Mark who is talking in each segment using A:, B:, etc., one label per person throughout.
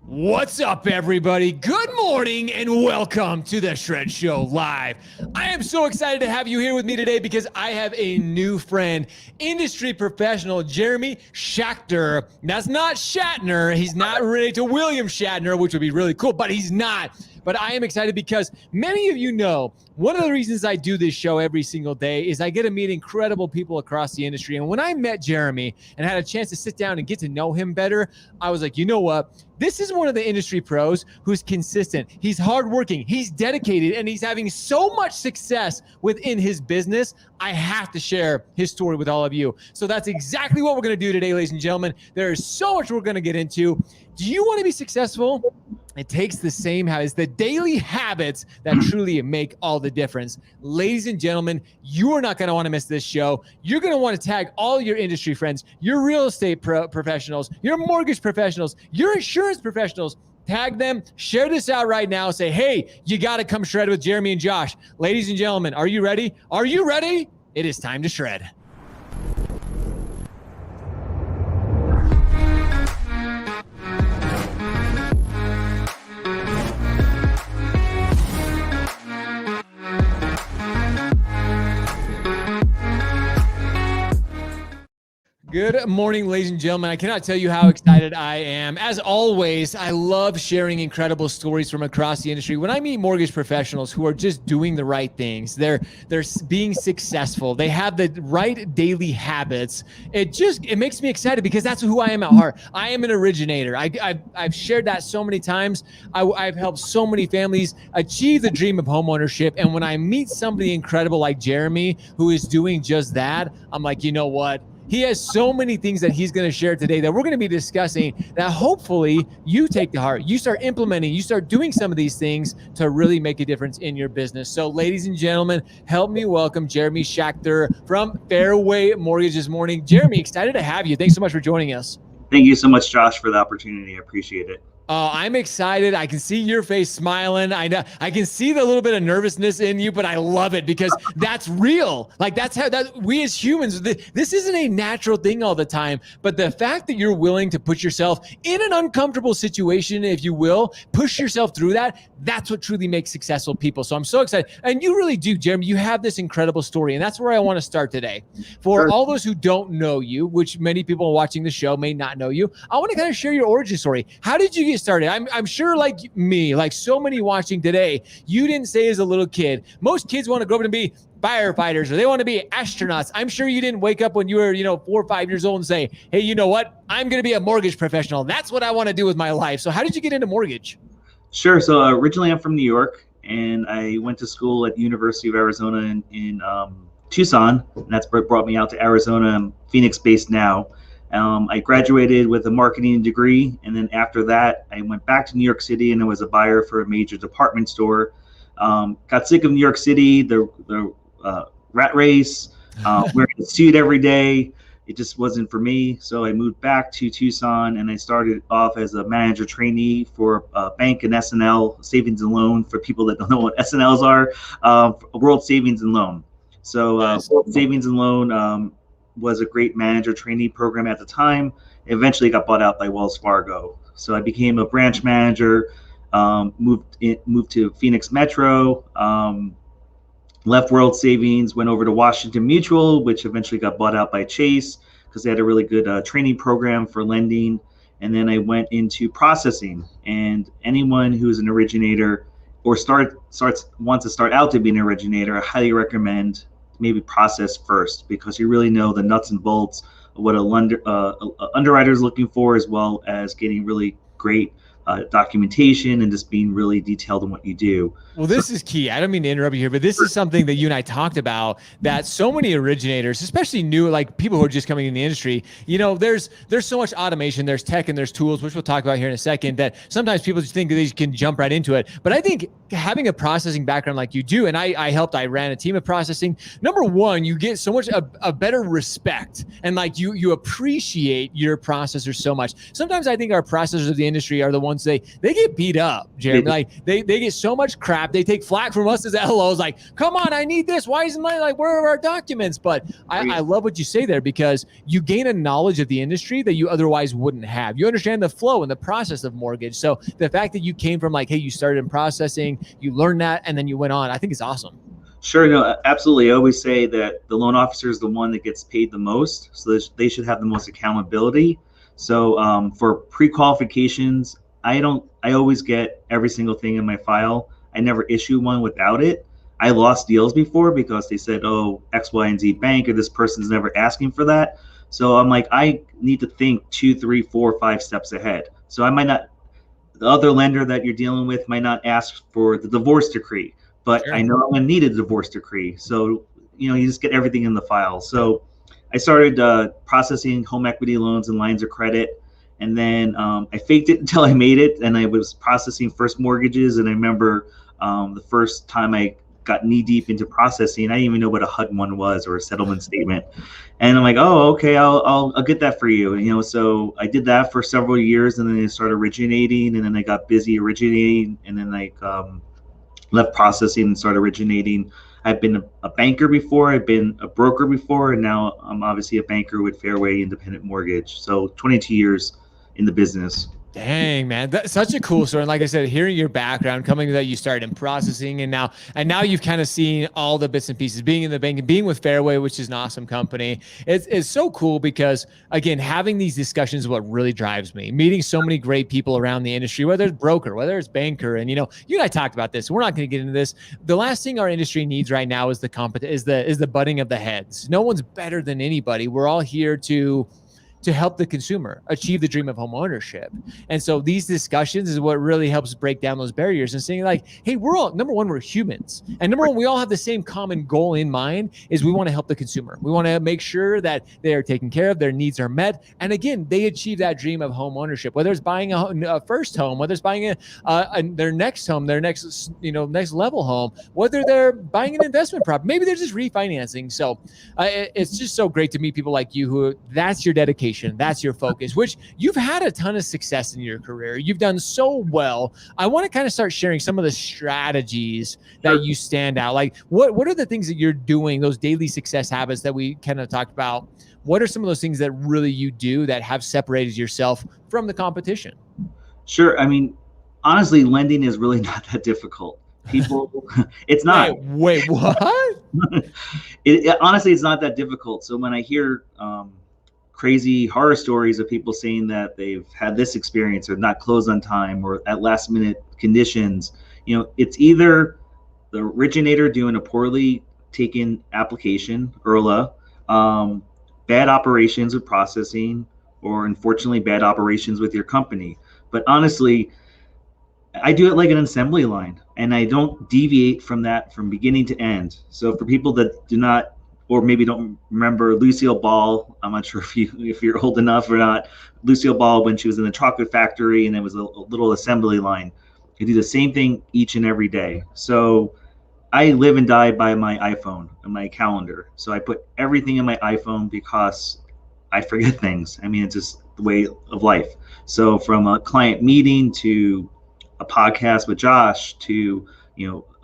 A: What's up, everybody? Good morning and welcome to the Shred Show Live. I am so excited to have you here with me today because I have a new friend, industry professional Jeremy Schachter. That's not Shatner. He's not related to William Shatner, which would be really cool, but he's not. But I am excited because many of you know, one of the reasons I do this show every single day is I get to meet incredible people across the industry. And when I met Jeremy and had a chance to sit down and get to know him better, I was like, you know what? This is one of the industry pros who's consistent. He's hardworking, he's dedicated, and he's having so much success within his business. I have to share his story with all of you. So that's exactly what we're going to do today, ladies and gentlemen. There is so much we're going to get into. Do you want to be successful? It takes the same habits, the daily habits that truly make all the difference. Ladies and gentlemen, you are not going to want to miss this show. You're going to want to tag all your industry friends, your real estate professionals, your mortgage professionals, your insurance professionals. Tag them, share this out right now. Say, hey, you got to come shred with Jeremy and Josh. Ladies and gentlemen, are you ready? Are you ready? It is time to shred. Good morning, ladies and gentlemen. I cannot tell you how excited I am. As always, I love sharing incredible stories from across the industry. When I meet mortgage professionals who are just doing the right things, they're being successful, they have the right daily habits, it makes me excited because that's who I am at heart. I am an originator. I've shared that so many times. I've helped so many families achieve the dream of homeownership. And when I meet somebody incredible like Jeremy, who is doing just that, I'm like, you know what? He has so many things that he's going to share today that we're going to be discussing that hopefully you take to heart. You start implementing, you start doing some of these things to really make a difference in your business. So ladies and gentlemen, help me welcome Jeremy Schachter from Fairway Mortgage this morning. Jeremy, excited to have you. Thanks so much for joining us.
B: Thank you so much, Josh, for the opportunity. I appreciate it.
A: I'm excited. I can see your face smiling. I know I can see the little bit of nervousness in you, but I love it because that's real. Like that's how we as humans, this isn't a natural thing all the time, but the fact that you're willing to put yourself in an uncomfortable situation, if you will, push yourself through that's what truly makes successful people. So I'm so excited. And you really do, Jeremy. You have this incredible story, and that's where I want to start today. For all those who don't know you, which many people watching the show may not know you, I want to kind of share your origin story. How did you get started? I'm sure like me, like so many watching today, you didn't say as a little kid, most kids want to grow up and be firefighters or they want to be astronauts. I'm sure you didn't wake up when you were, 4 or 5 years old and say, hey, you know what? I'm going to be a mortgage professional. That's what I want to do with my life. So how did you get into mortgage?
B: Sure. So originally I'm from New York and I went to school at the University of Arizona in Tucson. And that's what brought me out to Arizona. I'm Phoenix based now. I graduated with a marketing degree, and then after that, I went back to New York City, and I was a buyer for a major department store. Got sick of New York City, the rat race, wearing a suit every day. It just wasn't for me, so I moved back to Tucson, and I started off as a manager trainee for a bank and SNL, Savings and Loan. For people that don't know what SNLs are, World Savings and Loan. So World Savings and Loan was a great manager trainee program at the time. It eventually got bought out by Wells Fargo. So I became a branch manager, moved to Phoenix Metro, left World Savings, went over to Washington Mutual, which eventually got bought out by Chase because they had a really good training program for lending. And then I went into processing. And anyone who is an originator or wants to start out to be an originator, I highly recommend maybe process first, because you really know the nuts and bolts of what a underwriter is looking for, as well as getting really great documentation and just being really detailed in what you do.
A: Well, this is key. I don't mean to interrupt you here, but this is something that you and I talked about, that so many originators, especially new, like people who are just coming in the industry, there's so much automation, there's tech and there's tools, which we'll talk about here in a second, that sometimes people just think that they can jump right into it. But I think having a processing background like you do, and I ran a team of processing. Number one, you get so much a better respect, and like you appreciate your processors so much. Sometimes I think our processors of the industry are the ones loans, they get beat up, Jeremy. Like they get so much crap. They take flack from us as LOs. Like, come on, I need this. Why isn't my, like, where are our documents? But I love what you say there, because you gain a knowledge of the industry that you otherwise wouldn't have. You understand the flow and the process of mortgage. So the fact that you came from, like, hey, you started in processing, you learned that, and then you went on, I think it's awesome.
B: Sure, no, absolutely. I always say that the loan officer is the one that gets paid the most, so they should have the most accountability. So for pre-qualifications, I always get every single thing in my file. I never issue one without it. I lost deals before because they said, oh, X, Y, and Z bank, or this person's never asking for that. So I'm like, I need to think 2, 3, 4, 5 steps ahead. So I might not, the other lender that you're dealing with might not ask for the divorce decree, but sure, I know I'm going to need a divorce decree. So, you just get everything in the file. So I started processing home equity loans and lines of credit. And then I faked it until I made it. And I was processing first mortgages. And I remember the first time I got knee deep into processing, I didn't even know what a HUD-1 was, or a settlement statement. And I'm like, oh, okay, I'll get that for you. So I did that for several years, and then I started originating, and then I got busy originating, and then I left processing and started originating. I've been a banker before, I've been a broker before, and now I'm obviously a banker with Fairway Independent Mortgage. So 22 years in the business.
A: Dang, man, that's such a cool story. And like I said, hearing your background, coming that you started in processing, and now you've kind of seen all the bits and pieces, being in the bank and being with Fairway, which is an awesome company. It's so cool because, again, having these discussions is what really drives me. Meeting so many great people around the industry, whether it's broker, whether it's banker, and you and I talked about this. We're not going to get into this. The last thing our industry needs right now is the butting of the heads. No one's better than anybody. We're all here to help the consumer achieve the dream of home ownership. And so these discussions is what really helps break down those barriers and saying, like, hey, we're all, number one, we're humans. And number one, we all have the same common goal in mind, is we want to help the consumer. We want to make sure that they are taken care of, their needs are met. And again, they achieve that dream of home ownership, whether it's buying a first home, whether it's buying their next home, their next level home, whether they're buying an investment property, maybe they're just refinancing. So it's just so great to meet people like you who that's your dedication. That's your focus, which you've had a ton of success in your career. You've done so well. I want to kind of start sharing some of the strategies that you stand out. Like what are the things that you're doing, those daily success habits that we kind of talked about? What are some of those things that really you do that have separated yourself from the competition?
B: Sure. I mean, honestly, lending is really not that difficult. People, it's not.
A: Wait, what?
B: Honestly, it's not that difficult. So when I hear crazy horror stories of people saying that they've had this experience or not closed on time or at last minute conditions, it's either the originator doing a poorly taken application, IRLA, bad operations with processing, or unfortunately bad operations with your company. But honestly, I do it like an assembly line, and I don't deviate from that from beginning to end. So for people that do not, or maybe don't remember Lucille Ball, I'm not sure if you're old enough or not. Lucille Ball, when she was in the chocolate factory and it was a little assembly line, you do the same thing each and every day. So I live and die by my iPhone and my calendar. So I put everything in my iPhone because I forget things. I mean, it's just the way of life. So from a client meeting to a podcast with Josh to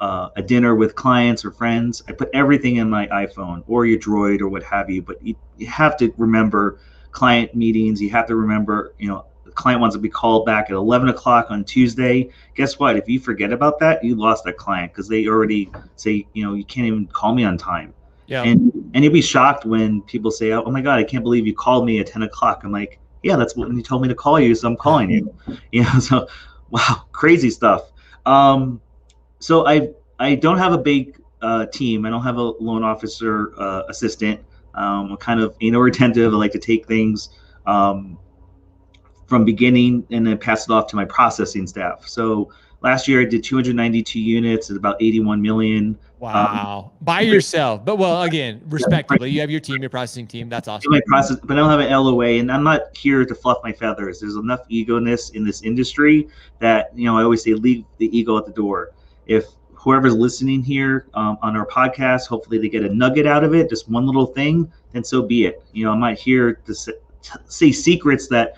B: a dinner with clients or friends, I put everything in my iPhone or your Droid or what have you. But you have to remember client meetings. You have to remember, the client wants to be called back at 11 o'clock on Tuesday. Guess what? If you forget about that, you lost that client because they already say, you can't even call me on time. Yeah. And you'll be shocked when people say, oh my God, I can't believe you called me at 10 o'clock. I'm like, yeah, that's when you told me to call you, so I'm calling you. So wow, crazy stuff. So I don't have a big team. I don't have a loan officer assistant. I'm kind of retentive. I like to take things from beginning and then pass it off to my processing staff. So last year I did 292 units at about 81 million.
A: Wow. By yourself. But well, again, respectively, you have your team, your processing team. That's awesome.
B: My process, but I don't have an LOA, and I'm not here to fluff my feathers. There's enough ego-ness in this industry that, I always say, leave the ego at the door. If whoever's listening here on our podcast, hopefully they get a nugget out of it, just one little thing, then so be it. I'm not here to say secrets that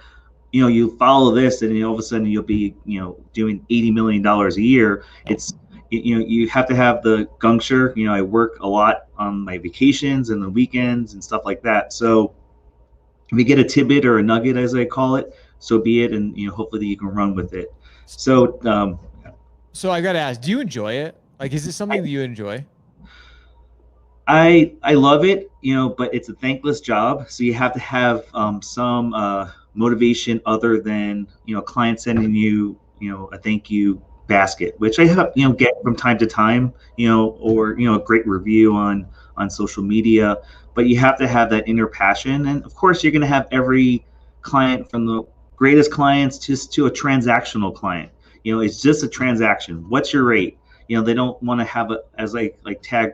B: you follow this, and all of a sudden you'll be, doing $80 million a year. You have to have the guncture. I work a lot on my vacations and the weekends and stuff like that. So if you get a tidbit or a nugget, as I call it, so be it, and hopefully you can run with it. So,
A: so I got to ask, do you enjoy it? Like, is this something that you enjoy?
B: I love it, but it's a thankless job. So you have to have some motivation other than a client sending you a thank you basket, which I have get from time to time, or a great review on social media. But you have to have that inner passion, and of course you're going to have every client, from the greatest clients to a transactional client. It's just a transaction. What's your rate? They don't want to have it as like tag,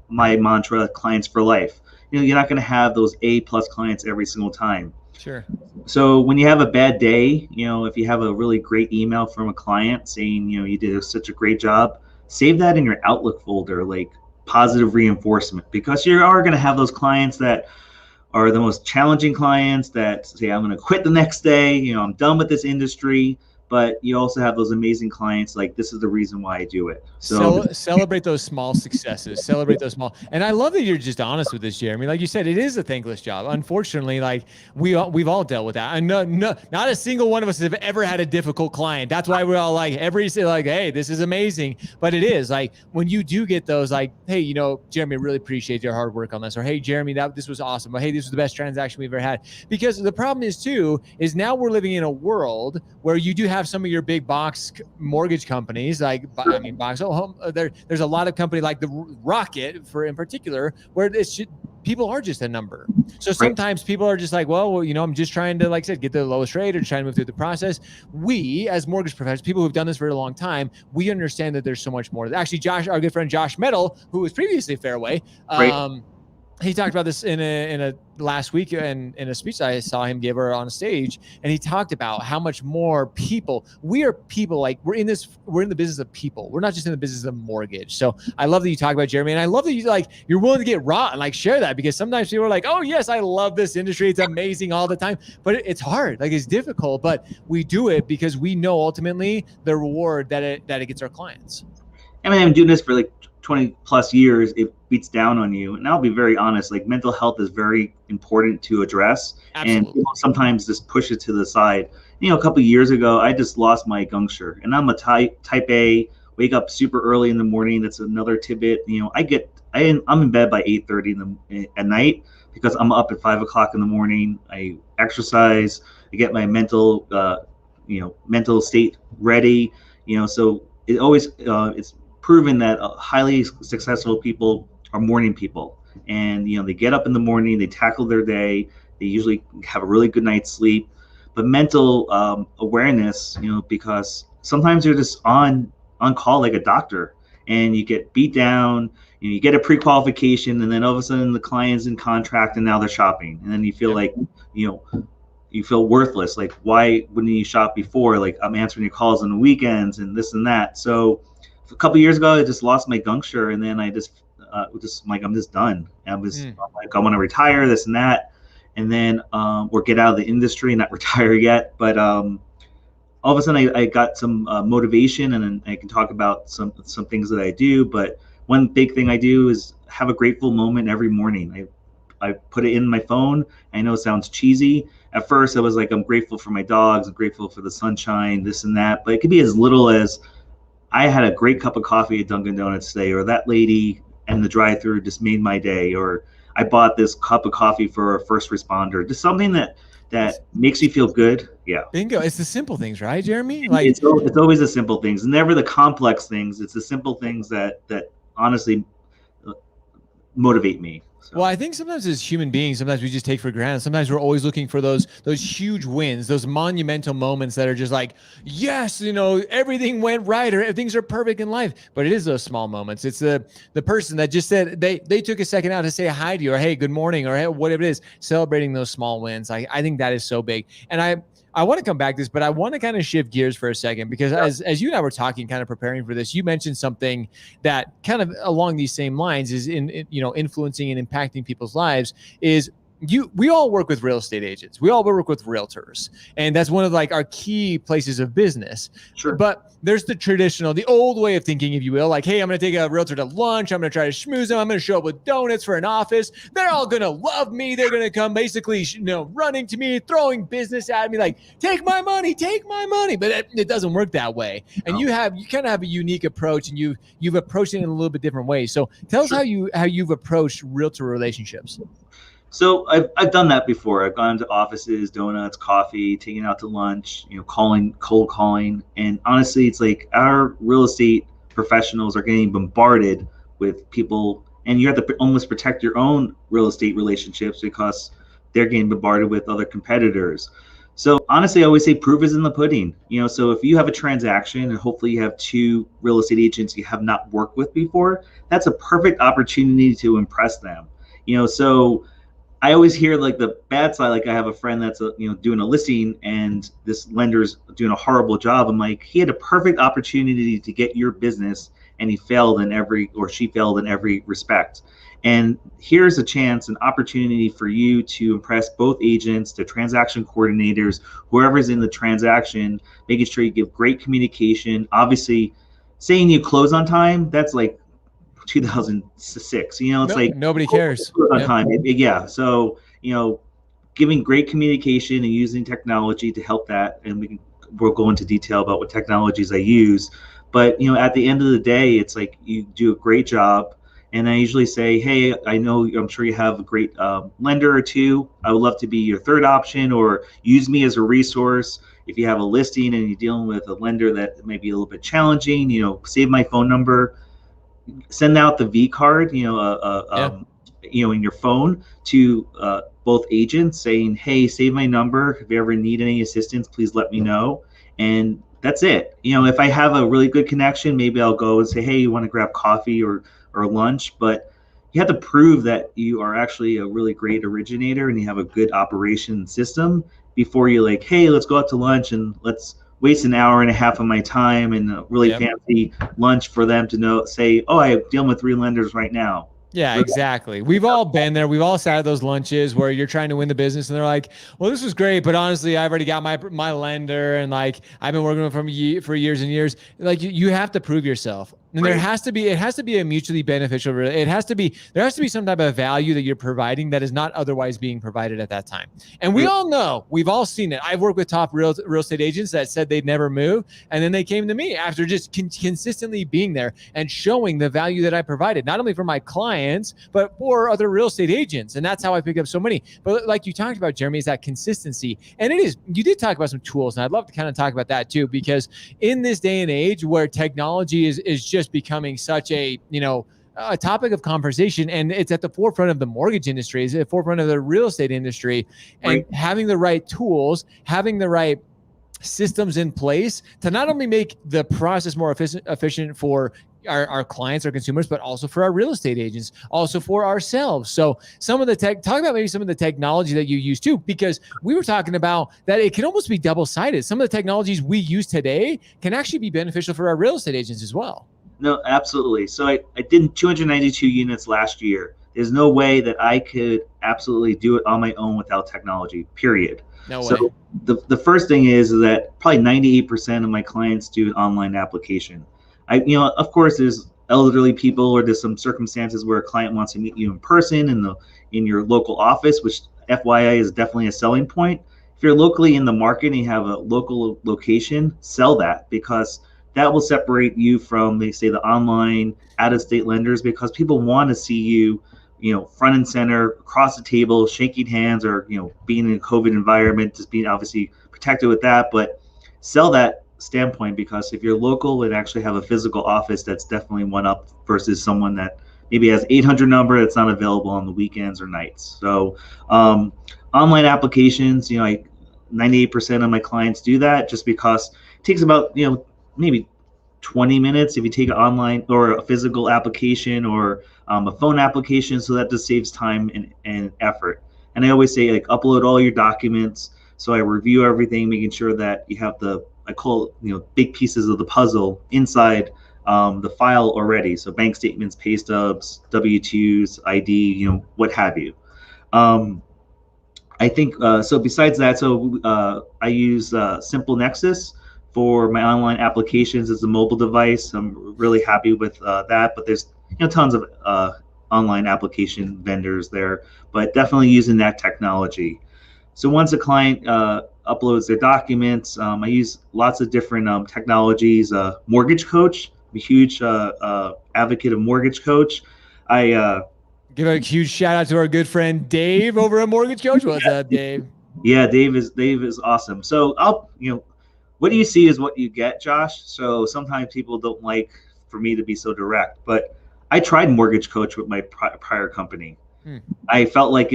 B: my mantra, clients for life. You're not going to have those A+ clients every single time.
A: Sure.
B: So when you have a bad day, if you have a really great email from a client saying, you did such a great job, save that in your Outlook folder, like positive reinforcement, because you are going to have those clients that are the most challenging clients that say, I'm going to quit the next day, I'm done with this industry. But you also have those amazing clients, like, this is the reason why I do it.
A: So celebrate those small successes, celebrate those small. And I love that you're just honest with this, Jeremy. Like you said, it is a thankless job. Unfortunately, like we've all dealt with that. And no, not a single one of us have ever had a difficult client. That's why we're all like, hey, this is amazing. But it is like, when you do get those, like, hey, Jeremy, really appreciate your hard work on this. Or, hey, Jeremy, this was awesome. Or, hey, this was the best transaction we've ever had. Because the problem is now we're living in a world where you do have some of your big box mortgage companies, there's a lot of companies like the Rocket, in particular, where people are just a number. So sometimes people are just like, well, I'm just trying to, like I said, get the lowest rate or trying to move through the process. We, as mortgage professionals, people who've done this for a long time, we understand that there's so much more. Actually, our good friend Josh Metal, who was previously Fairway, he talked about this in a last week in a speech I saw him give her on stage, and he talked about how much more we are people. Like, we're in the business of people. We're not just in the business of mortgage. So I love that you talk about Jeremy, and I love that you're willing to get raw and share that, because sometimes people are like, oh yes, I love this industry. It's amazing all the time, but it's hard. Like, it's difficult, but we do it because we know ultimately the reward that it gets our clients.
B: I mean, I'm doing this for 20 plus years. It beats down on you, and I'll be very honest, mental health is very important to address. Absolutely. And people sometimes just push it to the side. A couple of years ago, I just lost my guncture, and I'm a type A, wake up super early in the morning. That's another tidbit. I'm in bed by 8:30 at night, because I'm up at 5 o'clock in the morning. I exercise, I get my mental state ready, so it always, it's proven that highly successful people are morning people, and they get up in the morning, they tackle their day, they usually have a really good night's sleep. But mental awareness, because sometimes you're just on call like a doctor, and you get beat down, you get a pre-qualification, and then all of a sudden the client's in contract and now they're shopping, and then you feel like you feel worthless. Like, why wouldn't you shop before? Like, I'm answering your calls on the weekends and this and that. So a couple of years ago, I just lost my guncture, and then I just I'm just done. I'm like, I want to retire, this and that, and then or get out of the industry, not retire yet. But all of a sudden, I got some motivation, and then I can talk about some things that I do. But one big thing I do is have a grateful moment every morning. I put it in my phone. I know it sounds cheesy. At first, I was like, I'm grateful for my dogs, I'm grateful for the sunshine, this and that. But it could be as little as, I had a great cup of coffee at Dunkin' Donuts today, or that lady in the drive-thru just made my day, or I bought this cup of coffee for a first responder. Just something that makes you feel good. Yeah.
A: Bingo. It's the simple things, right, Jeremy?
B: It's always the simple things, never the complex things. It's the simple things that honestly motivate me. So.
A: Well, I think sometimes as human beings, sometimes we just take for granted. Sometimes we're always looking for those huge wins, those monumental moments that are just like, yes, everything went right, or things are perfect in life. But it is those small moments. It's the person that just said they took a second out to say hi to you, or hey, good morning, or hey, whatever it is, celebrating those small wins. I think that is so big. And I want to come back to this, but I want to kind of shift gears for a second, because as you and I were talking, kind of preparing for this, you mentioned something that kind of along these same lines is influencing and impacting people's lives, is we all work with real estate agents. We all work with realtors. And that's one of like our key places of business.
B: Sure.
A: But there's the traditional, the old way of thinking, if you will, like, hey, I'm going to take a realtor to lunch. I'm going to try to schmooze them. I'm going to show up with donuts for an office. They're all going to love me. They're going to come basically, running to me, throwing business at me, like, take my money, take my money. But it doesn't work that way. And you kind of have a unique approach, and you've approached it in a little bit different way. So tell us how you've approached realtor relationships.
B: So I've done that before. I've gone to offices, donuts, coffee, taken out to lunch, cold calling. And honestly, it's like our real estate professionals are getting bombarded with people, and you have to almost protect your own real estate relationships because they're getting bombarded with other competitors. So honestly, I always say proof is in the pudding. So if you have a transaction and hopefully you have 2 real estate agents you have not worked with before, that's a perfect opportunity to impress them. So I always hear like the bad side. Like I have a friend that's doing a listing, and this lender's doing a horrible job. I'm like, he had a perfect opportunity to get your business, and she failed in every respect. And here's a chance, an opportunity for you to impress both agents, the transaction coordinators, whoever's in the transaction, making sure you give great communication. Obviously, saying you close on time, that's like 2006. It's like
A: nobody cares
B: on time. Yeah. So giving great communication and using technology to help that, and we'll go into detail about what technologies I use. But at the end of the day, it's like you do a great job. And I usually say, hey, I'm sure you have a great lender or 2. I would love to be your third option, or use me as a resource. If you have a listing and you're dealing with a lender that may be a little bit challenging, save my phone number. Send out the V card, in your phone to both agents saying, hey, save my number. If you ever need any assistance, please let me know. And that's it. If I have a really good connection, maybe I'll go and say, hey, you want to grab coffee or lunch? But you have to prove that you are actually a really great originator and you have a good operation system before you're like, hey, let's go out to lunch and let's waste an hour and a half of my time and a really fancy lunch for them to say, oh, I'm dealing with 3 lenders right now.
A: Yeah, exactly. We've all been there. We've all sat at those lunches where you're trying to win the business, and they're like, well, this was great, but honestly, I've already got my lender, and like I've been working with them for years and years. Like you have to prove yourself. And it has to be a mutually beneficial. There has to be some type of value that you're providing that is not otherwise being provided at that time. And we all know, we've all seen it. I've worked with top real estate agents that said they'd never move, and then they came to me after just consistently being there and showing the value that I provided, not only for my clients but for other real estate agents. And that's how I pick up so many. But like you talked about, Jeremy, is that consistency. And you did talk about some tools, and I'd love to kind of talk about that too, because in this day and age where technology is just becoming such a topic of conversation, and it's at the forefront of the mortgage industry, it's at the forefront of the real estate industry, and having the right tools, having the right systems in place to not only make the process more efficient for our clients, our consumers, but also for our real estate agents, also for ourselves. So talk about maybe some of the technology that you use too, because we were talking about that it can almost be double-sided. Some of the technologies we use today can actually be beneficial for our real estate agents as well.
B: No, absolutely. So I did 292 units last year. There's no way that I could absolutely do it on my own without technology, period.
A: No way.
B: So the first thing is that probably 98% of my clients do an online application. Of course, there's elderly people, or there's some circumstances where a client wants to meet you in person in your local office, which FYI is definitely a selling point. If you're locally in the market and you have a local location, sell that, because that will separate you from, they say, the online out-of-state lenders, because people want to see you, front and center, across the table, shaking hands, or, being in a COVID environment, just being obviously protected with that. But sell that standpoint, because if you're local and actually have a physical office, that's definitely one up versus someone that maybe has 800 number that's not available on the weekends or nights. So online applications, 98% of my clients do that, just because it takes about, maybe 20 minutes if you take an online or a physical application, or a phone application. So that just saves time and effort. And I always say, like, upload all your documents. So I review everything, making sure that you have I call it, big pieces of the puzzle inside the file already. So bank statements, pay stubs, W-2s, ID, what have you. I think so. Besides that, I use Simple Nexus for my online applications as a mobile device. I'm really happy with that. But there's tons of online application vendors there, but definitely using that technology. So once a client uploads their documents, I use lots of different technologies. Mortgage Coach, I'm a huge advocate of Mortgage Coach. I
A: Give a huge shout out to our good friend Dave over at Mortgage Coach. What's up, Dave?
B: Yeah, Dave is awesome. So what you see is what you get, Josh. So sometimes people don't like for me to be so direct, but I tried Mortgage Coach with my prior company. I felt like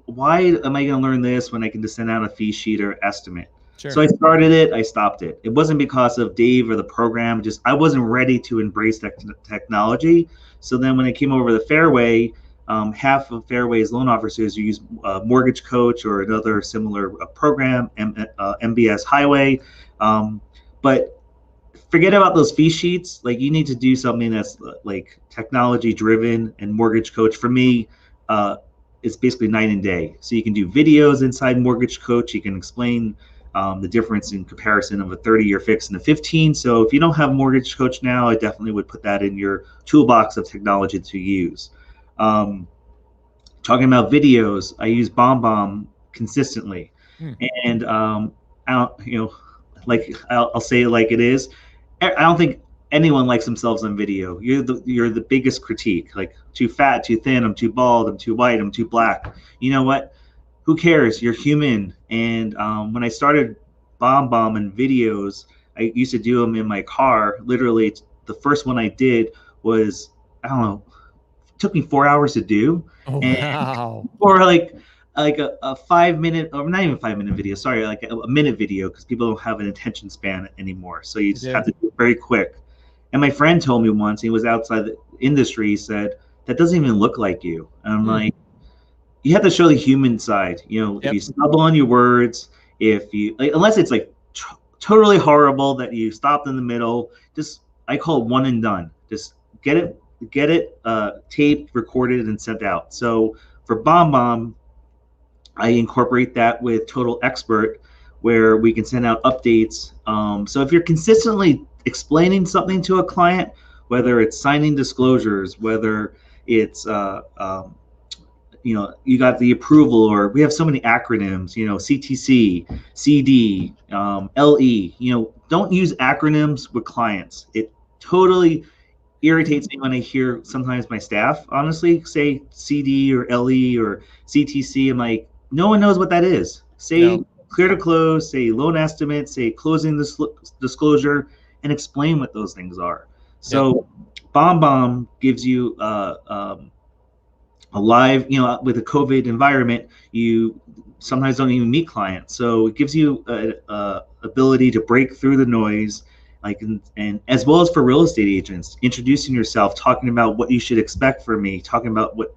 B: why am I going to learn this when I can just send out a fee sheet or estimate? Sure. So I started it, I stopped it. It wasn't because of Dave or the program, just I wasn't ready to embrace that technology. So then when I came over the Fairway, half of Fairway's loan officers use Mortgage Coach or another similar program, MBS Highway. But forget about those fee sheets. Like, you need to do something that's like technology driven, and Mortgage Coach for me is basically night and day. So you can do videos inside Mortgage Coach. You can explain the difference in comparison of a 30-year fix and a 15. So if you don't have Mortgage Coach now, I definitely would put that in your toolbox of technology to use. Talking about videos, I use BombBomb consistently, and I'll say it like it is. I don't think anyone likes themselves on video. You're the biggest critique. Like, too fat, too thin, I'm too bald, I'm too white, I'm too black. You know what? Who cares? You're human. And when I started BombBomb and videos, I used to do them in my car. Literally, the first one I did was, I don't know, it took me 4 hours to do.
A: Oh, wow.
B: Or like a 5 minute, or not even 5 minute video, sorry, like a minute video, because people don't have an attention span anymore. So you just have to do it very quick. And my friend told me once, he was outside the industry, he said, that doesn't even look like you. And I'm like, you have to show the human side. If you stumble on your words, if you, unless it's like totally horrible that you stopped in the middle, just, I call it one and done. Just get it taped, recorded, and sent out. So for BombBomb, I incorporate that with Total Expert, where we can send out updates. So if you're consistently explaining something to a client, whether it's signing disclosures, whether it's you got the approval, or we have so many acronyms, CTC, CD, LE, don't use acronyms with clients. It totally irritates me when I hear sometimes my staff, honestly, say CD or LE or CTC. I'm like, no one knows what that is. Say clear to close, say loan estimate, say closing disclosure, and explain what those things are. So BombBomb gives you a live, with a COVID environment, you sometimes don't even meet clients. So it gives you a ability to break through the noise, and as well as for real estate agents, introducing yourself, talking about what you should expect from me, talking about what,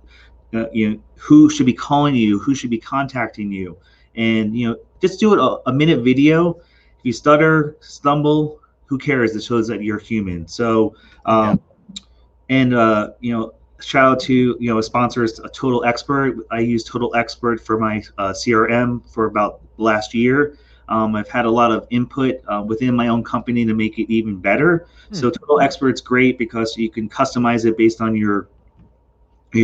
B: who should be calling you, who should be contacting you. And, just do it a minute video. If you stutter, stumble, who cares? It shows that you're human. So, shout out to, sponsors, a Total Expert. I use Total Expert for my CRM for about last year. I've had a lot of input within my own company to make it even better. So Total Expert's great because you can customize it based on your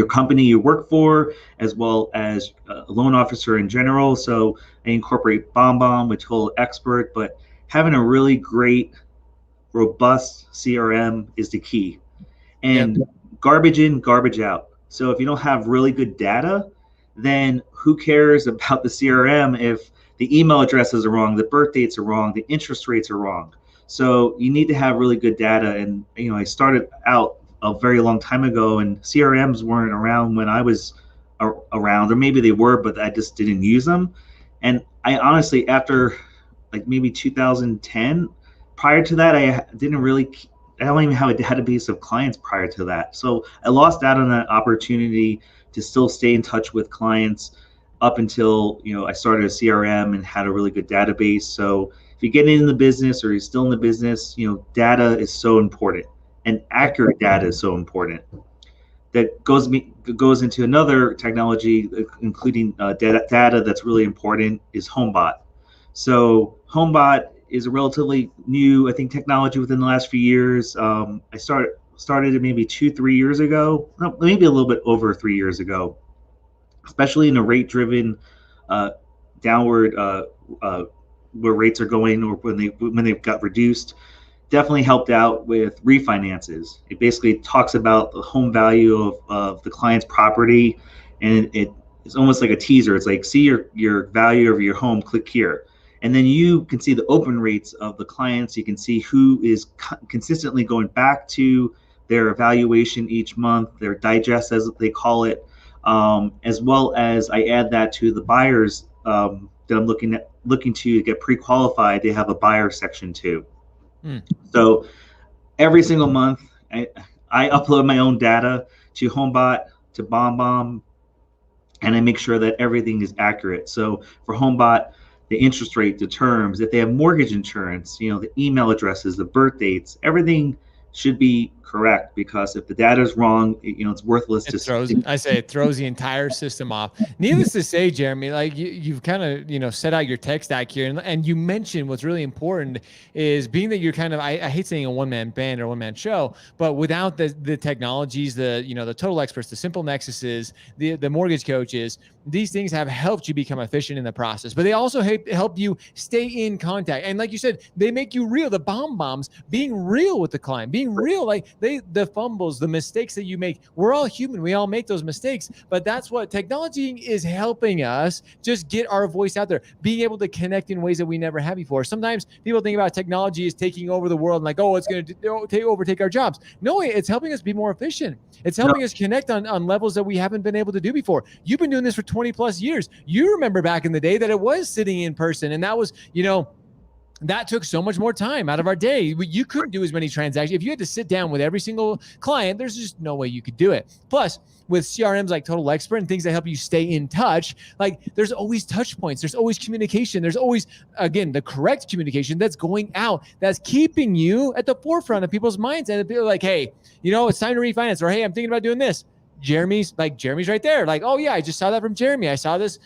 B: company you work for, as well as a loan officer in general. So I incorporate BombBomb with Total Expert, but having a really great, robust CRM is the key. And garbage in, garbage out. So if you don't have really good data, then who cares about the CRM if the email addresses are wrong, the birth dates are wrong, the interest rates are wrong. So you need to have really good data. And I started out a very long time ago, and CRMs weren't around when I was around, or maybe they were, but I just didn't use them. And I honestly, after like maybe 2010, prior to that, I don't even have a database of clients prior to that. So I lost out on that opportunity to still stay in touch with clients up until, I started a CRM and had a really good database. So if you're getting in the business or you're still in the business, data is so important, and accurate data is so important. that goes into another technology, including data that's really important, is HomeBot. So HomeBot is a relatively new, I think, technology within the last few years. I started it maybe 2-3 years ago, maybe a little bit over 3 years ago, especially in a rate-driven downward where rates are going, or when they've got reduced. Definitely helped out with refinances. It basically talks about the home value of the client's property, and it's almost like a teaser. It's like, see your value of your home, click here. And then you can see the open rates of the clients. You can see who is consistently going back to their evaluation each month, their digest, as they call it, as well as I add that to the buyers that I'm looking to get pre-qualified. They have a buyer section too. So every single month, I upload my own data to HomeBot, to BombBomb, and I make sure that everything is accurate. So for HomeBot, the interest rate, the terms, if they have mortgage insurance, the email addresses, the birth dates, everything should be correct, because if the data is wrong, it's worthless.
A: It throws the entire system off. Needless to say, Jeremy, like you've kind of, set out your tech stack here, and you mentioned what's really important is being that you're kind of, I hate saying a one-man band or one-man show, but without the technologies, the total experts, the simple nexuses, the mortgage coaches, these things have helped you become efficient in the process, but they also help you stay in contact. And like you said, they make you real. The bombs, being real with the client, being real, like the fumbles, the mistakes that you make. We're all human. We all make those mistakes, but that's what technology is helping us just get our voice out there, being able to connect in ways that we never have before. Sometimes people think about technology as taking over the world, and like, oh, it's going to overtake our jobs. No, it's helping us be more efficient. It's helping us connect on levels that we haven't been able to do before. You've been doing this for 20 plus years. You remember back in the day that it was sitting in person, and that was, that took so much more time out of our day. You couldn't do as many transactions. If you had to sit down with every single client, there's just no way you could do it. Plus, with CRMs like Total Expert and things that help you stay in touch, like there's always touch points. There's always communication. There's always, again, the correct communication that's going out, that's keeping you at the forefront of people's minds. And people are like, hey, it's time to refinance, or hey, I'm thinking about doing this. Jeremy's right there. Like, oh yeah, I just saw that from Jeremy. I saw this,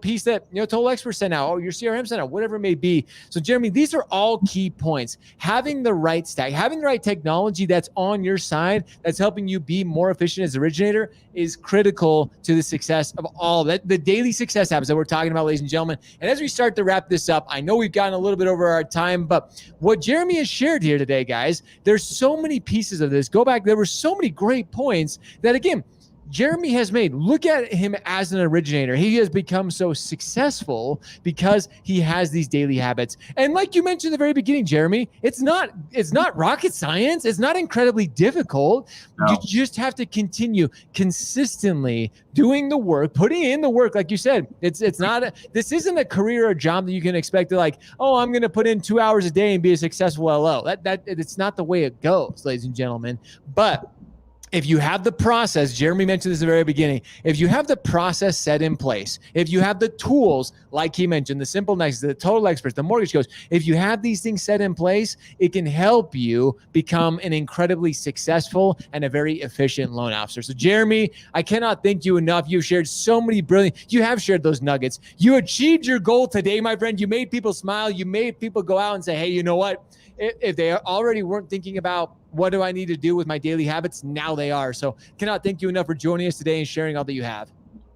A: piece that, Total Expert sent out, or your CRM sent out, whatever it may be. So Jeremy, these are all key points. Having the right stack, having the right technology that's on your side, that's helping you be more efficient as an originator, is critical to the success of all that, the daily success habits that we're talking about, ladies and gentlemen. And as we start to wrap this up, I know we've gotten a little bit over our time, but what Jeremy has shared here today, guys, there's so many pieces of this. Go back. There were so many great points that, again, Jeremy has made. Look at him as an originator. He has become so successful because he has these daily habits. And like you mentioned at the very beginning, Jeremy, it's not rocket science. It's not incredibly difficult. No. You just have to continue consistently doing the work, putting in the work. Like you said, this isn't a career or job that you can expect to, like, oh, I'm going to put in 2 hours a day and be a successful LO. That it's not the way it goes, ladies and gentlemen. But if you have the process, Jeremy mentioned this at the very beginning, if you have the process set in place, if you have the tools, like he mentioned, the simple nexus, the total experts, the mortgage coach, if you have these things set in place, it can help you become an incredibly successful and a very efficient loan officer. So Jeremy, I cannot thank you enough. You've shared so many you have shared those nuggets. You achieved your goal today, my friend. You made people smile. You made people go out and say, hey, you know what? If they already weren't thinking about what do I need to do with my daily habits, now they are. So cannot thank you enough for joining us today and sharing all that you have.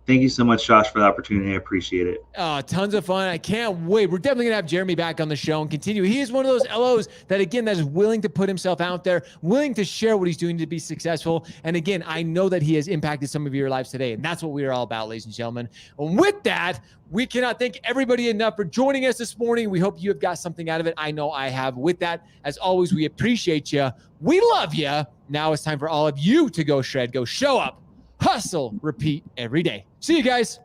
B: Thank you so much, Josh, for the opportunity. I appreciate it.
A: Tons of fun. I can't wait. We're definitely going to have Jeremy back on the show and continue. He is one of those LOs that, again, that is willing to put himself out there, willing to share what he's doing to be successful. And again, I know that he has impacted some of your lives today. And that's what we are all about, ladies and gentlemen. And with that, we cannot thank everybody enough for joining us this morning. We hope you have got something out of it. I know I have. With that, as always, we appreciate you. We love you. Now it's time for all of you to go shred, go show up, hustle, repeat every day. See you guys.